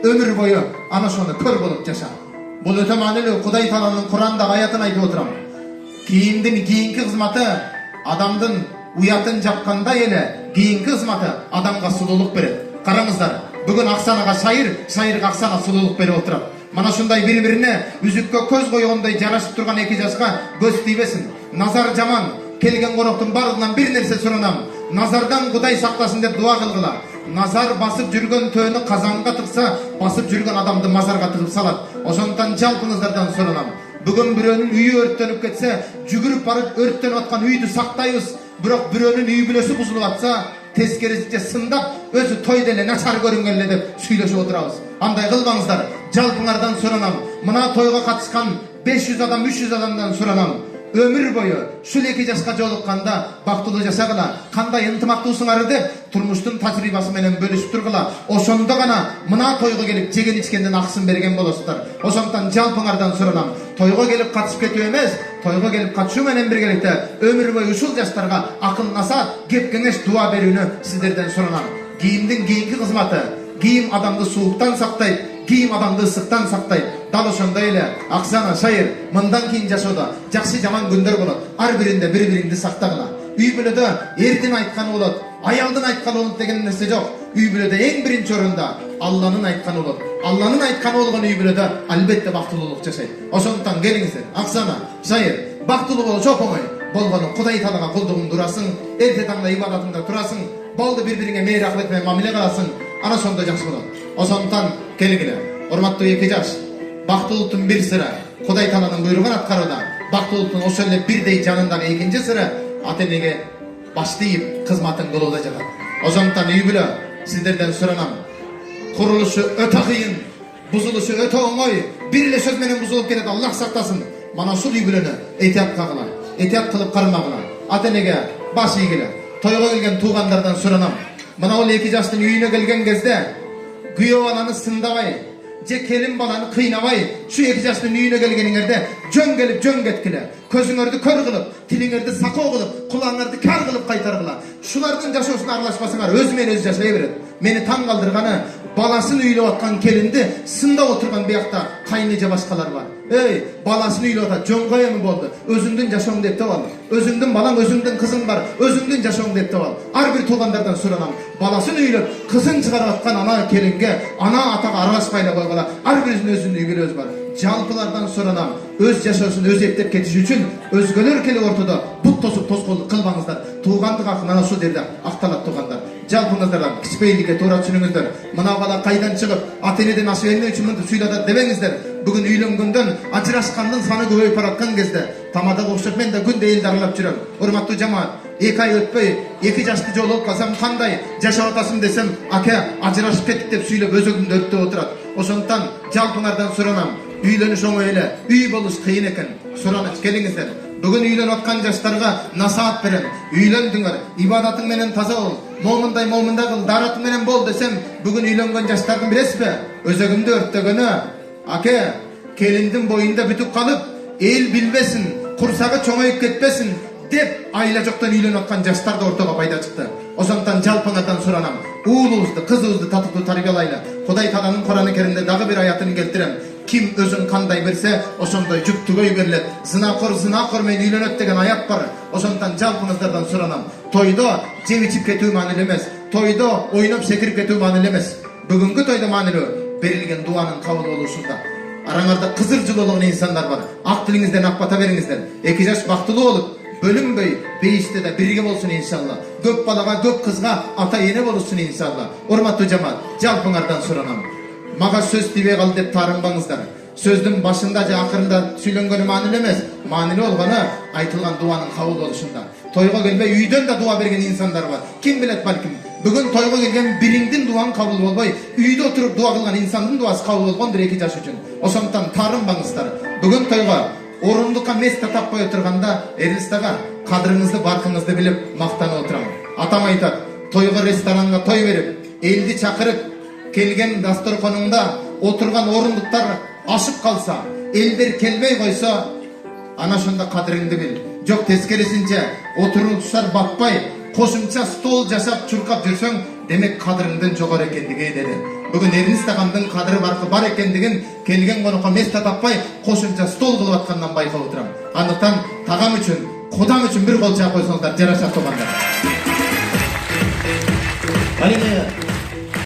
ömür boyu ana şonu kör bolup yaşa. Bul öte manilүү Kuday Taala'nın Kur'an'da ayatın aytıp oturam. Kiyimdin kiyinki kızmatı adamdın uyatın japkanda ele kiyinki kızmatı adamga sululuk beret. Karаңыздар, bugün Aksanaga şair Aksana sululuk berip oturat. Mana şunday bir-birine üzükкө көз койгондой жарашып турган эки жашка көз тийбесин. Назар жаман, келген коноктун бардынан bir нерсе суранам. Назардан Кудай сактасын деп дуа кылгыла. Назар басып жүргөн төөнү казанга тыкса, басып жүргөн адамды мазарга тыгып салат. Ошондуктан жалпыңыздардан суранам. Бүгүн бирөөнүн үйү өрттөнүп кетсе, жүгүрүп барып өрттөнүп аткан үйдү сактайбыз. Бирок бирөөнүн үй бүлөсү бузулуп атса, тескерисинче сындап, өзү тойдо эле начар көрүнгөн эле деп сүйлөшүп отурабыз. Андай кылбаңыздар. Жалпыңардан суранам. Мына тойго катышкан 500 адам, 300 адамдан суранам. Ömür boyu şul eki jaşka jolukканда бактылуу жашагыла, кандай ынтымактуусуңар деп турмуштун тажрыйбасы менен бөлүшүп тургула. Ошондо гана мына тойго келип жеген ичкендин акысын берген болосуздар. Ошондуктан жалпыңардан суранам. Тойго келип катышып кетүү эмес, тойго келип катышуу менен биргеликте ömür boyu ушул жаштарга акыл насаат, кеп кеңеш, дуа берүүнү сиздерден суранам. Кийимдин кийинки кызматы, кийим адамды сууктан сактайт, кийим адамды ысыктан сактайт. Дал ошондой эле Аксана шайыр мындан кийин жашоодо жакшы жаман күндөр болот. Ар биринде бири-бириңди сактагыла. Үй бүлөдө эрдин айтканы болот, аялдын айтканы болот деген нерсе жок. Үй бүлөдө эң биринчи орунда Алланын айтканы болот. Алланын айтканы болгон үй бүлөдө албетте бактылуулук жашайт. Ошондуктан келиңиздер. Аксана шайыр бактылуу болуш оңой болгону Кудай Таалага кулдугуңду урасың, эрте таңда ибадатыңда турасың, болду бири-бириңе мейир акылет менен мамиле кыласың. Ana sonda жакшы болот. Ошондуктан келгиле. Урматтуу эки жаш. Бактылуулуктун бир сыры Кудай Тааланын буйругун аткарууда. Бактылуулуктун ошол эле бирдей жанындагы экинчи сыры ата-энеге баш тийип кызматын кылууда жатат. Ошондуктан үй бүлө сиздерден суранам. Курулушу өтө кыйын, бузулушу өтө оңой. Бир эле сөз менен бузулуп кетет. Аллах сактасын. Мана ушул үй бүлөнү этиятка кыла. Этият кылып кармагыла. Ата-энеге баш ийгиле. Тойго келген туугандардан суранам. Мына ол эки жаштын үйүнө келген кезде күйөө баланы сындабай, же келин баланы кыйнабай, şu эки жаштын үйүнө келгениңерде жөн келип жөн кеткиле. Көзүңөрдү көр кылып, тилиңерди сакоо кылып, кулаңарды кар кылып кайтаргыла. Шулардын жашоосуна аралашпасаңар, өзү менен өзү жашай берет. Мени таң калтырганы, баласын үйлөп аткан келинди сындап отурган биякта кайны же башкалар бар. Ey, balasını üylota, jongoya mı boldu? Özündün yaşoğun dep al. Özündün balan, özündün kızın var. Özündün yaşoğun dep al. Ar bir tuğanlardan suranam. Balasını üylöp, kızın çıkarıp ana kelinge, ana atağa araşmayla koygala. Ar birisinin özünün üygülü öz var. Jalpılardan suranam. Öz yaşoğusun öz eptep ketiş üçün özgölөр keli ortada but tosup toz kolu kılbanızlar. Tuğandık akın ana su derdi. Aktalat tuğanlar. Jalpınızlardan kichpeyliге to'g'ri tushuningizlar. Mana bola qaydan chiqib, ota-enadan asıverme uchun munda suylada demengizlar. Bugun uylangandan, ajrashgandan soni ko'payib boratgan kezde tamada o'xshab men de kunde eldi aralab juram. Hurmatli jamoat, 2 ay o'tmay, 2 yoshli jolib qolsam qanday yashab otasım desem, aka ajrashib ketdik deb suylab o'zogimda o'tib o'tiradi. Ошондуктан жалпыңардан суранам. Үйлөнүш оңой эле, үй болуш кыйын экен. Суранып келиңиздер. Бүгүн үйлөнүп аткан жаштарга насаат берем. Үйлөндүңөр, ибадатың менен таза бол. Момундай кыл, даратың менен бол десем, бүгүн үйлөнгөн жаштардын билесизби? Өзөгүмдү өрттөгөнү, аке, келиндин боюнда бүтүп калып, эл билбесин, курсагы чоңоюп кетпесин деп айла жоктон үйлөнүп аткан жаштар да ортого пайда чыкты. Ошондуктан жалпыңардан суранам. Уулубузду, кызыбызды татыктуу тарбиялайлы. Кудай Тааланын Кур'ан-ы Керимде дагы бир аятын келтирем. Kim özün kanday berse, oşondoy жүк түгөй берилет. Зынакор менен үйлөнөт деген аят бар. Ошондуктан жалпыңыздардан суранам. Тойдо жеп ичип кетүү маанилүү эмес. Тойдо ойноп секирип кетүү маанилүү эмес. Бүгүнкү тойдо маанилүү берилген дуанын кабыл болушунда. Араңарда кызыр жылуулугун инсандар бар. Ак тилиңизден ак бата бериңиздер. Эки жаш бактылуу болуп, бөлүнбөй, бейиште да бирге болсун иншалла. Көп балага, көп кызга ата эне болушун иншалла. Урматтуу жамаат, жалпыңардан суранам. Мага сөз тийбей калды деп тарынбаңыздар. Сөздүн башында же акырында сүйлөнгөнү маанилүү эмес. Маанилүү болгону айтылган дуанын кабыл болушунда. Тойго келбей үйдөн да дуа берген инсандар бар. Ким билет балким. Бүгүн тойго келген бириңдин дуаң кабыл болбой, үйдө отуруп дуа кылган инсандын дуасы кабыл болгондур эки жаш үчүн. Ошондуктан тарынбаңыздар. Бүгүн тойго орундукка место таппай отурганда, Эрлистага кадырыңызды, баркыңызды билип мактанып отурам. Атам айтат, тойго ресторанга той берип, элди чакырып, келген дасторконуңда отурган орундуктар ашып калса, элдер келбей койсо, ана ошондо кадырыңды бил. Жок, тескерисинче отурушар батпай, кошумча стол жасап чуркап жүрсөң, демек кадырыңдын жогору экендиги деді. Бүгүн Эрнис тагамдын кадыры бар экендигин келген конокко место таппай кошумча стол кылып аткандан байкап отурам. Андыктан тагам үчүн, Кудам үчүн бир кол чаап койсоңуздар жарашат туугандар.